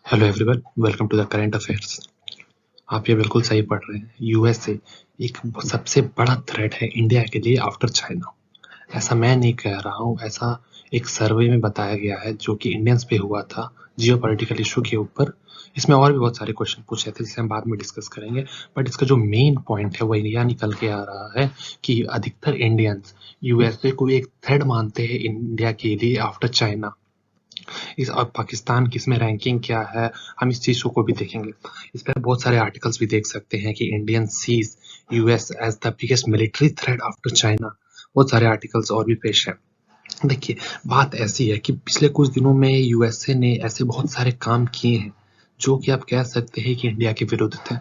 Hello everyone, welcome to the current affairs. आप ये बिल्कुल सही पढ़ रहे हैं। यूएसए एक सबसे बड़ा थ्रेट है इंडिया के लिए आफ्टर चाइना। ऐसा मैं नहीं कह रहा हूँ, ऐसा एक सर्वे में बताया गया है जो कि इंडियंस पे हुआ था जियो पॉलिटिकल इशू के ऊपर। इसमें और भी बहुत सारे क्वेश्चन पूछे थे जिसे हम बाद में डिस्कस करेंगे, बट इसका जो मेन पॉइंट है वही यह निकल के आ रहा है कि अधिकतर इंडियंस यूएसए को एक थ्रेट मानते हैं इंडिया के लिए आफ्टर चाइना। इस और पाकिस्तान की इसमें रैंकिंग क्या है, हम इस चीज़ों को भी देखेंगे। इस पर बहुत सारे आर्टिकल्स भी देख सकते हैं कि Indian sees US as the biggest military threat after China. बहुत सारे आर्टिकल्स और भी पेश हैं। देखिए, बात ऐसी है कि पिछले कुछ दिनों में यूएसए ने ऐसे बहुत सारे काम किए हैं जो कि आप कह सकते हैं कि इंडिया के विरुद्ध थे।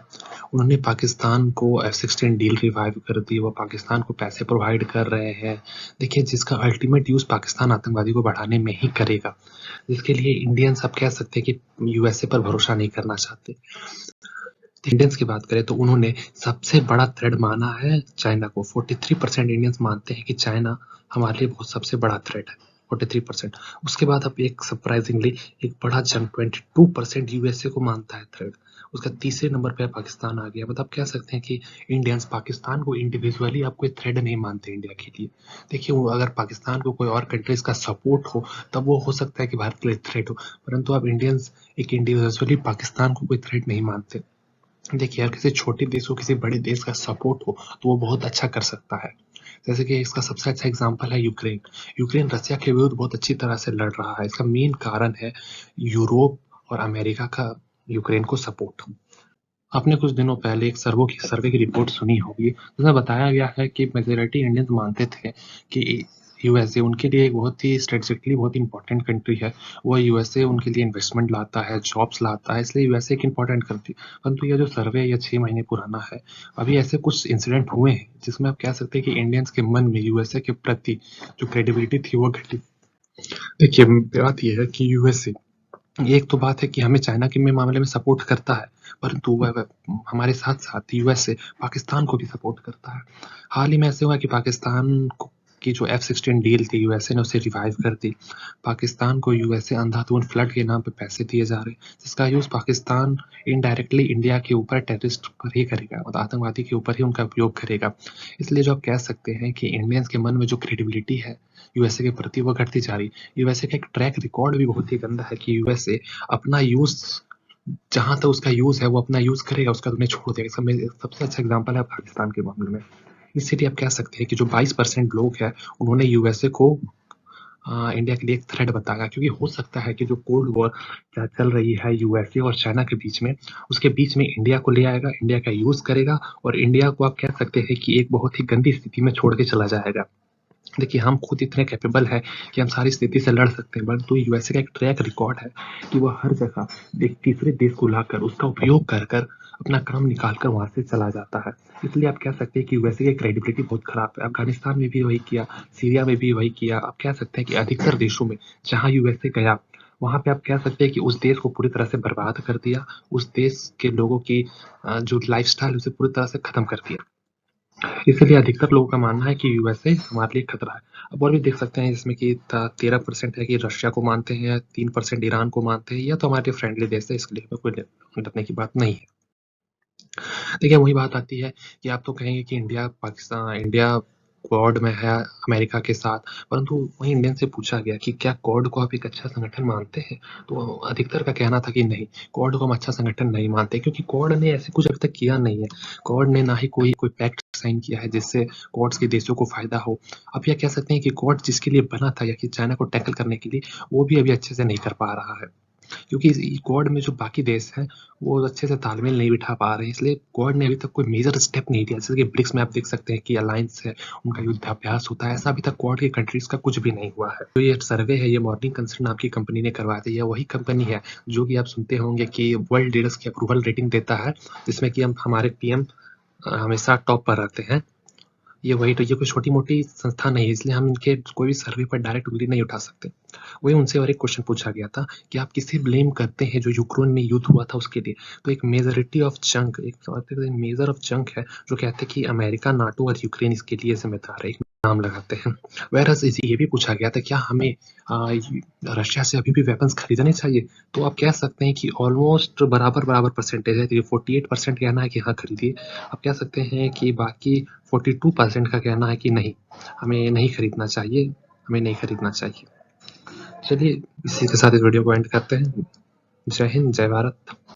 उन्होंने पाकिस्तान को F-16 डील रिवाइव कर दी, वो पाकिस्तान को पैसे प्रोवाइड कर रहे हैं। देखिए, जिसका अल्टीमेट यूज़ पाकिस्तान आतंकवादी को बढ़ाने में ही करेगा, जिसके लिए इंडियंस आप कह सकते हैं कि यूएसए पर भरोसा नहीं करना चाहते। इंडियंस की बात करें तो उन्होंने सबसे बड़ा थ्रेट माना है चाइना को। 43% इंडियंस मानते हैं कि चाइना हमारे लिए बहुत सबसे बड़ा थ्रेट है। 43%। उसके बाद अब एक सरप्राइजिंगली एक बड़ा जंग 22% यूएसए को मानता है थ्रेट। उसका तीसरे नंबर पे पाकिस्तान आ गया। मतलब आप कह सकते हैं कि इंडियंस पाकिस्तान को इंडिविजुअली आप कोई थ्रेट नहीं मानते इंडिया के लिए। देखिए, वो अगर पाकिस्तान को कोई और कंट्रीज का सपोर्ट हो तब वो हो सकता है कि भारत के लिए थ्रेट हो, परंतु आप इंडियंस एक इंडिविजुअली पाकिस्तान को कोई थ्रेट नहीं मानते। देखिए, अगर किसी छोटे देश को किसी बड़े देश का सपोर्ट हो तो वो बहुत अच्छा कर सकता है। जैसे कि इसका सबसे अच्छा एग्जांपल है यूक्रेन। यूक्रेन रसिया के विरुद्ध बहुत अच्छी तरह से लड़ रहा है। इसका मेन कारण है यूरोप और अमेरिका का यूक्रेन को सपोर्ट। आपने कुछ दिनों पहले एक सर्वे की रिपोर्ट सुनी होगी जिसमें बताया गया है कि मेजोरिटी इंडियंस मानते थे कि यूएसए उनके लिए एक बहुत ही स्ट्रेटेजिकली बहुत इंपॉर्टेंट कंट्री है। वो यूएसए उनके लिए इन्वेस्टमेंट लाता है, जॉब्स लाता है, इसलिए यूएसए एक इंपॉर्टेंट कंट्री। परंतु ये जो सर्वे ये 6 महीने पुराना है। अभी ऐसे कुछ इंसिडेंट हुए हैं जिसमें आप कह सकते हैं कि इंडियंस के मन में यूएसए के प्रति जो क्रेडिबिलिटी थी वो घटी। देखिए, बात ये है कि यूएसए एक तो बात है कि हमें चाइना के में मामले में सपोर्ट करता है, परंतु वह हमारे साथ-साथ यूएसए पाकिस्तान को भी सपोर्ट करता है। हाल ही में ऐसे हुआ कि पाकिस्तान को की जो F-16 डील थी यूएसए ने उसे रिवाइव कर दी। पाकिस्तान को यूएसए अंधाधुंध फ्लड के नाम पे पैसे दिए जा रहे हैं, जिसका यूज़ पाकिस्तान इनडायरेक्टली इंडिया के ऊपर टेररिस्ट पर ही करेगा और आतंकवादी के ऊपर ही उनका उपयोग करेगा। इसलिए जो आप कह सकते हैं कि इंडियंस के मन में जो क्रेडिबिलिटी है यूएसए के प्रति वो घटती जा रही है। यूएसए का एक ट्रैक रिकॉर्ड भी बहुत ही गंदा है कि यूएसए अपना यूज़ जहाँ तक उसका यूज़ है वो अपना यूज़ करेगा, उसका उन्हें छोड़ देगा। इसका सबसे अच्छा एग्जांपल है पाकिस्तान के मामले में। इसीलिए आप कह सकते हैं कि जो 22% लोग हैं उन्होंने यूएसए को इंडिया के लिए एक थ्रेट बताया, क्योंकि हो सकता है कि जो कोल्ड वॉर क्या चल रही है यूएसए और चाइना के बीच में, उसके बीच में इंडिया को ले आएगा, इंडिया का यूज़ करेगा और इंडिया को आप कह सकते हैं कि एक बहुत ही गंदी स्थिति में छोड़ के चला जाएगा। देखिए, हम खुद इतने कैपेबल हैं कि हम सारी स्थिति से लड़ सकते हैं, परंतु यूएसए का एक ट्रैक रिकॉर्ड है कि वो हर जगह एक तीसरे देश को लाकर उसका उपयोग कर कर अपना काम निकाल कर वहां से चला जाता है। इसलिए आप कह सकते हैं कि यूएसए की क्रेडिबिलिटी बहुत खराब है। अफगानिस्तान में भी वही किया, सीरिया में भी वही किया। आप कह सकते हैं कि अधिकतर देशों में जहाँ यूएसए गया वहां पे आप कह सकते हैं कि उस देश को पूरी तरह से बर्बाद कर दिया। उस देश के लोगों की जो लाइफस्टाइल उसे पूरी तरह से खत्म कर दिया। इसलिए अधिकतर लोगों का मानना है कि यूएसए हमारे लिए खतरा है। अब और भी देख सकते हैं इसमें कि 13% है कि रशिया को मानते हैं, 3% ईरान को मानते हैं, या तो हमारे फ्रेंडली देश है, इसके लिए कोई डरने की बात नहीं है। देखिए, वही बात आती है कि आप तो कहेंगे कि इंडिया क्वाड में है अमेरिका के साथ, परंतु वहीं इंडियन से पूछा गया कि क्या क्वाड को आप एक अच्छा संगठन मानते हैं? तो अधिकतर का कहना था कि नहीं, क्वाड को हम अच्छा संगठन नहीं मानते, क्योंकि क्वाड ने ऐसे कुछ अभी तक किया नहीं है। क्वाड ने ना ही कोई पैक्ट साइन किया है जिससे क्वाड्स के देशों को फायदा हो। आप यह कह सकते हैं कि क्वाड जिसके लिए बना था या कि चाइना को टैकल करने के लिए, वो भी अभी अच्छे से नहीं कर पा रहा है। क्योंकि इस क्वाड में जो बाकी देश हैं वो अच्छे से तालमेल नहीं बिठा पा रहे हैं, इसलिए क्वाड ने अभी तक कोई मेजर स्टेप नहीं लिया। जैसे कि ब्रिक्स में आप देख सकते हैं कि अलायंस है, उनका युद्धाभ्यास होता है, ऐसा अभी तक क्वाड की कंट्रीज का कुछ भी नहीं हुआ है। तो ये सर्वे है, ये मॉर्निंग कंसर्न नाम की कंपनी ने करवाया था। ये वही कंपनी है जो कि आप सुनते होंगे कि वर्ल्ड लीडर्स की अप्रूवल रेटिंग देता है, जिसमें कि हम हमारे पीएम हमेशा टॉप पर रहते हैं। ये कोई छोटी-मोटी संस्था नहीं है, इसलिए हम इनके कोई भी सर्वे पर डायरेक्ट उंगली नहीं उठा सकते। वही उनसे और एक क्वेश्चन पूछा गया था कि आप किसे ब्लेम करते हैं जो यूक्रेन में युद्ध हुआ था उसके लिए? तो एक मेजॉरिटी ऑफ चंक एक मेजर ऑफ चंक है जो कहते हैं कि अमेरिका, नाटो और यूक्रेन इसके लिए ज़िम्मेदार है, एक नाम लगाते हैं। व्हेयरएज़ इसी ये भी पूछा गया था क्या हमें रशिया से अभी भी वेपन्स खरीदने चाहिए? तो आप कह सकते हैं कि ऑलमोस्ट बराबर-बराबर परसेंटेज है, तो ये 48% कहना है कि हाँ, खरीदिए। आप कह सकते हैं कि बाकी 42% का कहना है कि नहीं, हमें नहीं खरीदना चाहिए, हमें नहीं खरीदना चाहिए। चलिए, इसी के साथ इस वीडियो को एंड करते हैं। जय हिंद, जय भारत।